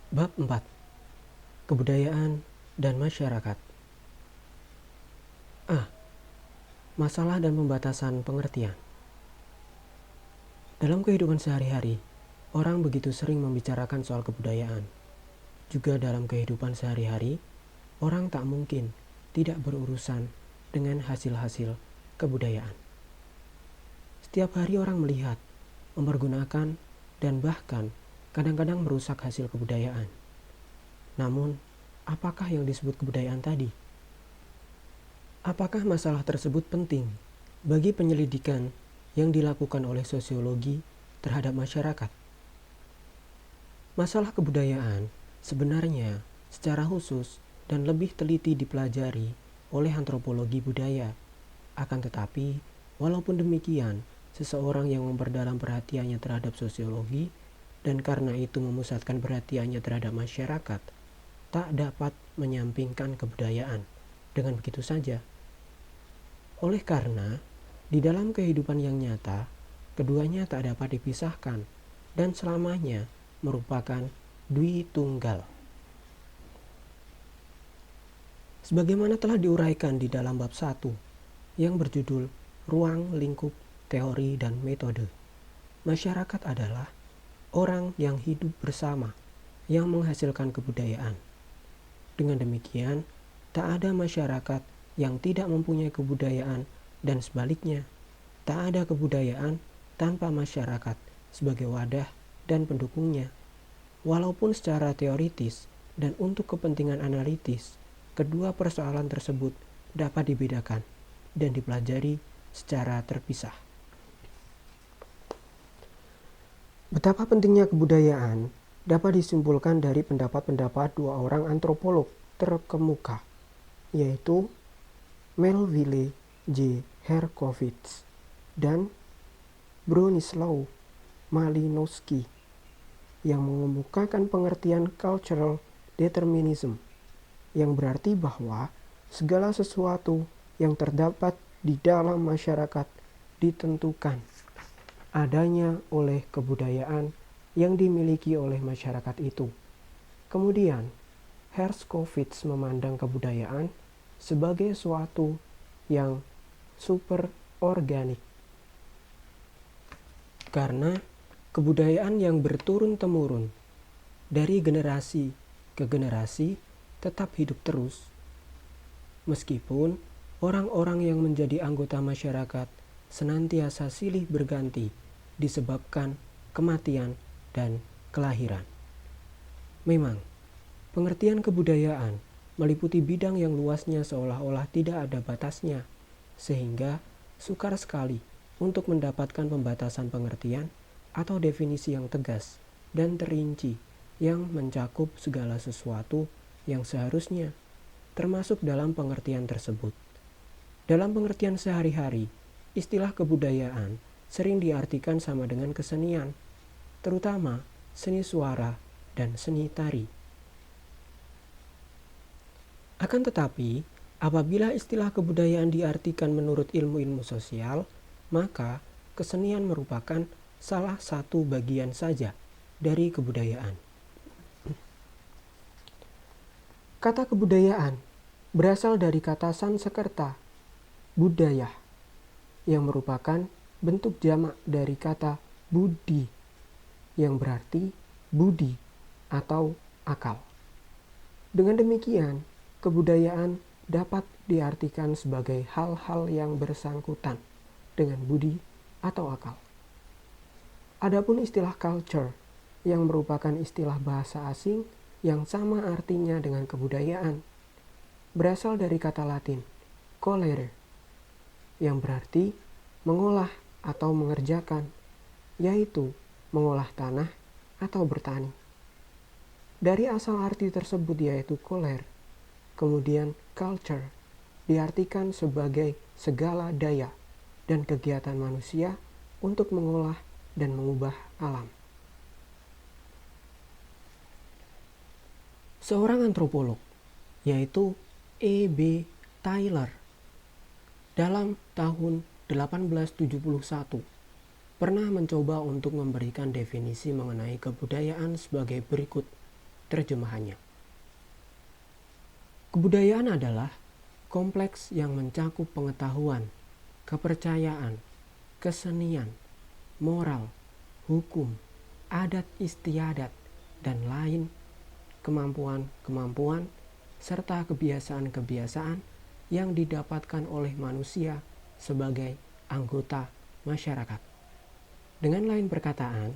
Bab 4. Kebudayaan dan masyarakat. A. Masalah dan pembatasan pengertian. Dalam kehidupan sehari-hari, orang begitu sering membicarakan soal kebudayaan. Juga dalam kehidupan sehari-hari, orang tak mungkin tidak berurusan dengan hasil-hasil kebudayaan. Setiap hari orang melihat, mempergunakan, dan bahkan kadang-kadang merusak hasil kebudayaan. Namun, apakah yang disebut kebudayaan tadi? Apakah masalah tersebut penting bagi penyelidikan yang dilakukan oleh sosiologi terhadap masyarakat? Masalah kebudayaan sebenarnya secara khusus dan lebih teliti dipelajari oleh antropologi budaya. Akan tetapi, walaupun demikian, seseorang yang memperdalam perhatiannya terhadap sosiologi dan karena itu memusatkan perhatiannya terhadap masyarakat, tak dapat menyampingkan kebudayaan dengan begitu saja. Oleh karena, di dalam kehidupan yang nyata, keduanya tak dapat dipisahkan dan selamanya merupakan dwi tunggal. Sebagaimana telah diuraikan di dalam bab 1 yang berjudul Ruang, Lingkup, Teori, dan Metode, masyarakat adalah orang yang hidup bersama yang menghasilkan kebudayaan. Dengan demikian, tak ada masyarakat yang tidak mempunyai kebudayaan dan sebaliknya, tak ada kebudayaan tanpa masyarakat sebagai wadah dan pendukungnya. Walaupun secara teoritis dan untuk kepentingan analitis, kedua persoalan tersebut dapat dibedakan dan dipelajari secara terpisah. Betapa pentingnya kebudayaan dapat disimpulkan dari pendapat-pendapat dua orang antropolog terkemuka, yaitu Melville J. Herkovits dan Bronislaw Malinowski, yang mengemukakan pengertian cultural determinism, yang berarti bahwa segala sesuatu yang terdapat di dalam masyarakat ditentukan adanya oleh kebudayaan yang dimiliki oleh masyarakat itu. Kemudian, Herkovits memandang kebudayaan sebagai suatu yang superorganik. Karena kebudayaan yang berturun-temurun dari generasi ke generasi tetap hidup terus, meskipun orang-orang yang menjadi anggota masyarakat senantiasa silih berganti disebabkan kematian dan kelahiran. Memang, pengertian kebudayaan meliputi bidang yang luasnya seolah-olah tidak ada batasnya, sehingga sukar sekali untuk mendapatkan pembatasan pengertian atau definisi yang tegas dan terinci yang mencakup segala sesuatu yang seharusnya termasuk dalam pengertian tersebut. Dalam pengertian sehari-hari, istilah kebudayaan sering diartikan sama dengan kesenian, terutama seni suara dan seni tari. Akan tetapi, apabila istilah kebudayaan diartikan menurut ilmu-ilmu sosial, maka kesenian merupakan salah satu bagian saja dari kebudayaan. Kata kebudayaan berasal dari kata Sanskerta, budaya, yang merupakan bentuk jamak dari kata budi, yang berarti budi atau akal. Dengan demikian, kebudayaan dapat diartikan sebagai hal-hal yang bersangkutan dengan budi atau akal. Adapun istilah culture, yang merupakan istilah bahasa asing yang sama artinya dengan kebudayaan, berasal dari kata Latin colere, yang berarti mengolah atau mengerjakan, yaitu mengolah tanah atau bertani. Dari asal arti tersebut yaitu koler, kemudian culture diartikan sebagai segala daya dan kegiatan manusia untuk mengolah dan mengubah alam. Seorang antropolog, yaitu E.B. Taylor, dalam tahun 1871 pernah mencoba untuk memberikan definisi mengenai kebudayaan sebagai berikut. terjemahannya. Kebudayaan adalah kompleks yang mencakup pengetahuan, kepercayaan, kesenian, moral, hukum, adat istiadat, dan lain kemampuan-kemampuan serta kebiasaan-kebiasaan yang didapatkan oleh manusia sebagai anggota masyarakat. Dengan lain perkataan,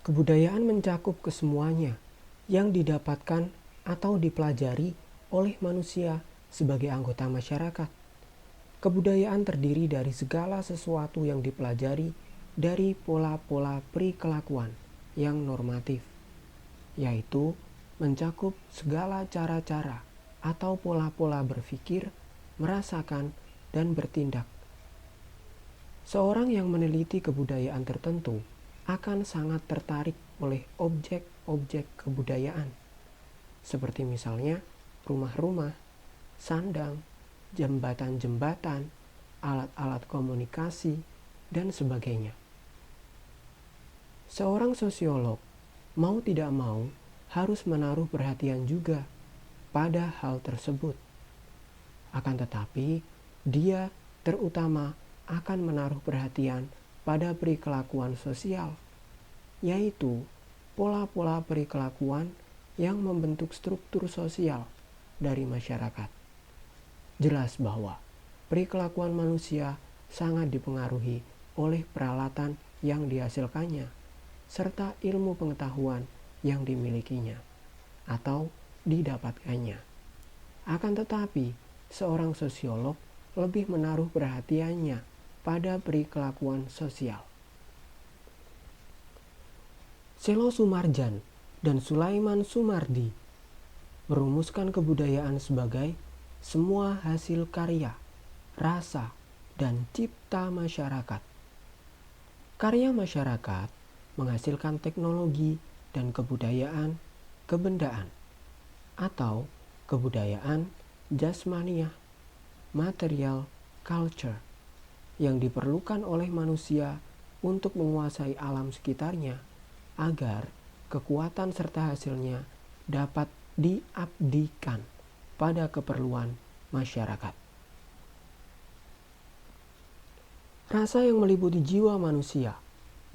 kebudayaan mencakup kesemuanya yang didapatkan atau dipelajari oleh manusia sebagai anggota masyarakat. Kebudayaan terdiri dari segala sesuatu yang dipelajari dari pola-pola perikelakuan yang normatif, yaitu mencakup segala cara-cara atau pola-pola berpikir, merasakan, dan bertindak. Seorang yang meneliti kebudayaan tertentu akan sangat tertarik oleh objek-objek kebudayaan, seperti misalnya rumah-rumah, sandang, jembatan-jembatan, alat-alat komunikasi, dan sebagainya. Seorang sosiolog mau tidak mau harus menaruh perhatian juga pada hal tersebut. Akan tetapi, dia terutama akan menaruh perhatian pada perikelakuan sosial, yaitu pola-pola perikelakuan yang membentuk struktur sosial dari masyarakat. Jelas bahwa perikelakuan manusia sangat dipengaruhi oleh peralatan yang dihasilkannya, serta ilmu pengetahuan yang dimilikinya atau didapatkannya. Akan tetapi, seorang sosiolog lebih menaruh perhatiannya pada perikelakuan sosial. Selo Sumarjan dan Sulaiman Sumardi merumuskan kebudayaan sebagai semua hasil karya, rasa, dan cipta masyarakat. Karya masyarakat menghasilkan teknologi dan kebudayaan kebendaan atau kebudayaan jasmaniah, material culture, yang diperlukan oleh manusia untuk menguasai alam sekitarnya agar kekuatan serta hasilnya dapat diabdikan pada keperluan masyarakat. Rasa yang meliputi jiwa manusia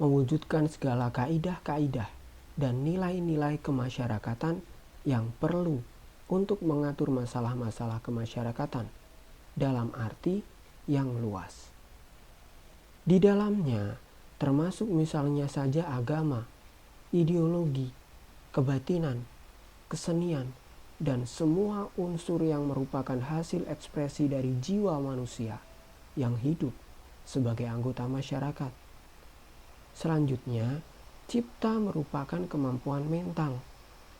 mewujudkan segala kaidah-kaidah dan nilai-nilai kemasyarakatan yang perlu untuk mengatur masalah-masalah kemasyarakatan dalam arti yang luas. Di dalamnya termasuk misalnya saja agama, ideologi, kebatinan, kesenian, dan semua unsur yang merupakan hasil ekspresi dari jiwa manusia yang hidup sebagai anggota masyarakat. Selanjutnya, cipta merupakan kemampuan mental,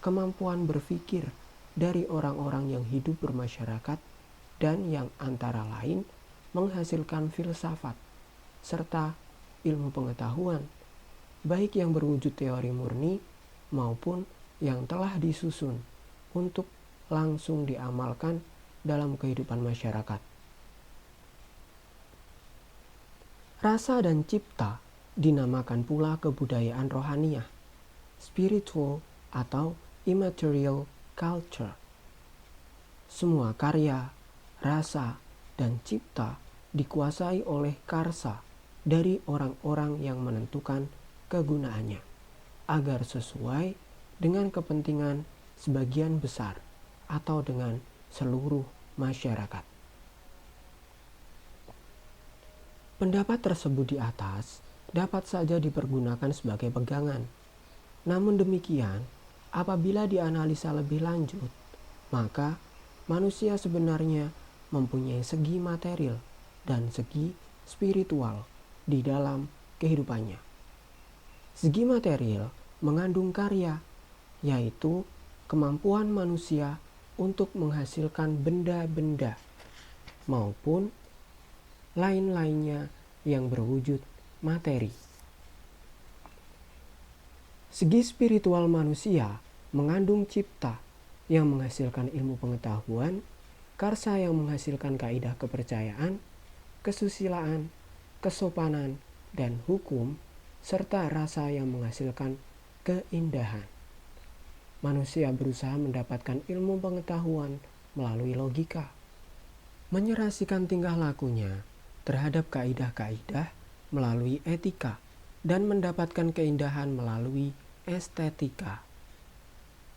kemampuan berpikir dari orang-orang yang hidup bermasyarakat dan yang antara lain menghasilkan filsafat serta ilmu pengetahuan, baik yang berwujud teori murni maupun yang telah disusun untuk langsung diamalkan dalam kehidupan masyarakat. Rasa dan cipta dinamakan pula kebudayaan rohaniah, spiritual atau immaterial culture. Semua karya, rasa, dan cipta dikuasai oleh karsa dari orang-orang yang menentukan kegunaannya agar sesuai dengan kepentingan sebagian besar atau dengan seluruh masyarakat. Pendapat tersebut di atas dapat saja dipergunakan sebagai pegangan. Namun demikian, apabila dianalisa lebih lanjut, maka manusia sebenarnya mempunyai segi material dan segi spiritual di dalam kehidupannya. Segi material mengandung karya, yaitu kemampuan manusia untuk menghasilkan benda-benda maupun lain-lainnya yang berwujud materi. Segi spiritual manusia mengandung cipta yang menghasilkan ilmu pengetahuan, karsa yang menghasilkan kaidah kepercayaan, kesusilaan, kesopanan, dan hukum, serta rasa yang menghasilkan keindahan. Manusia berusaha mendapatkan ilmu pengetahuan melalui logika, menyerasikan tingkah lakunya terhadap kaidah-kaidah melalui etika, dan mendapatkan keindahan melalui estetika.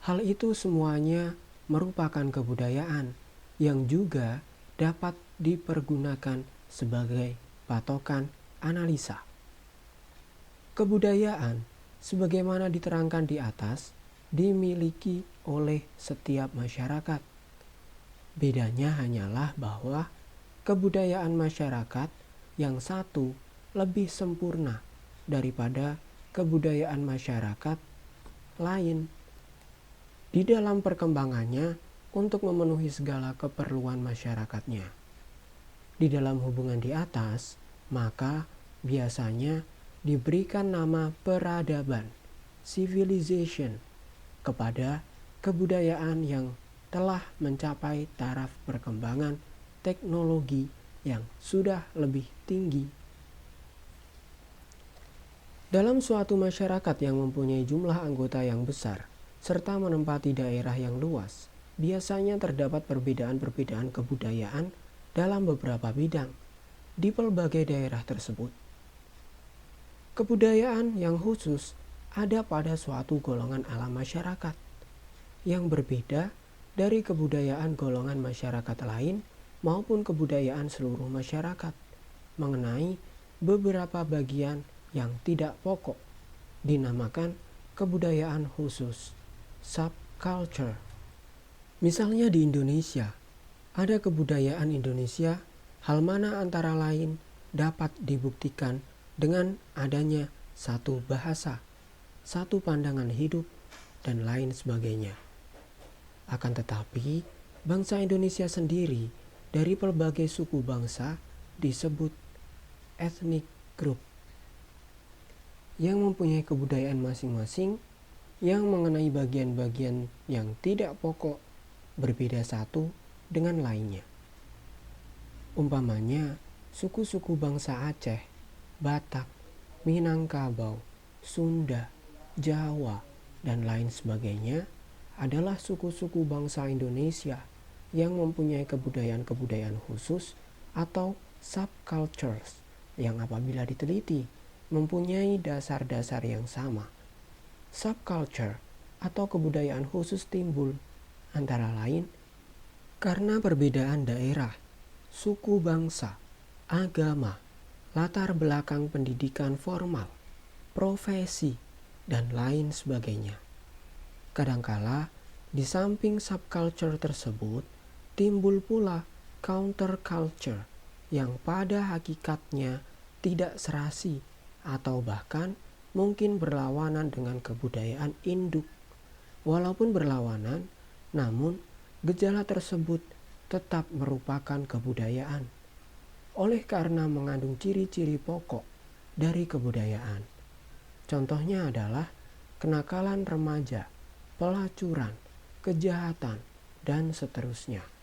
Hal itu semuanya merupakan kebudayaan yang juga dapat dipergunakan sebagai patokan analisa. Kebudayaan, sebagaimana diterangkan di atas, dimiliki oleh setiap masyarakat. Bedanya hanyalah bahwa kebudayaan masyarakat yang satu lebih sempurna daripada kebudayaan masyarakat lain di dalam perkembangannya untuk memenuhi segala keperluan masyarakatnya. Di dalam hubungan di atas, maka biasanya diberikan nama peradaban, civilization, kepada kebudayaan yang telah mencapai taraf perkembangan teknologi yang sudah lebih tinggi. Dalam suatu masyarakat yang mempunyai jumlah anggota yang besar serta menempati daerah yang luas, biasanya terdapat perbedaan-perbedaan kebudayaan dalam beberapa bidang di pelbagai daerah tersebut. Kebudayaan yang khusus ada pada suatu golongan alam masyarakat yang berbeda dari kebudayaan golongan masyarakat lain maupun kebudayaan seluruh masyarakat mengenai beberapa bagian yang tidak pokok, dinamakan kebudayaan khusus, subculture. Misalnya di Indonesia, ada kebudayaan Indonesia, hal mana antara lain dapat dibuktikan dengan adanya satu bahasa, satu pandangan hidup, dan lain sebagainya. Akan tetapi, bangsa Indonesia sendiri dari pelbagai suku bangsa disebut ethnic group yang mempunyai kebudayaan masing-masing yang mengenai bagian-bagian yang tidak pokok berbeda satu dengan lainnya. Umpamanya, suku-suku bangsa Aceh, Batak, Minangkabau, Sunda, Jawa, dan lain sebagainya adalah suku-suku bangsa Indonesia yang mempunyai kebudayaan-kebudayaan khusus atau subcultures yang apabila diteliti mempunyai dasar-dasar yang sama. Subculture atau kebudayaan khusus timbul antara lain karena perbedaan daerah, suku bangsa, agama, latar belakang pendidikan formal, profesi, dan lain sebagainya. Kadangkala, di samping subculture tersebut, timbul pula counterculture yang pada hakikatnya tidak serasi atau bahkan mungkin berlawanan dengan kebudayaan induk. Walaupun berlawanan, namun gejala tersebut tetap merupakan kebudayaan. Oleh karena mengandung ciri-ciri pokok dari kebudayaan. Contohnya adalah kenakalan remaja, pelacuran, kejahatan, dan seterusnya.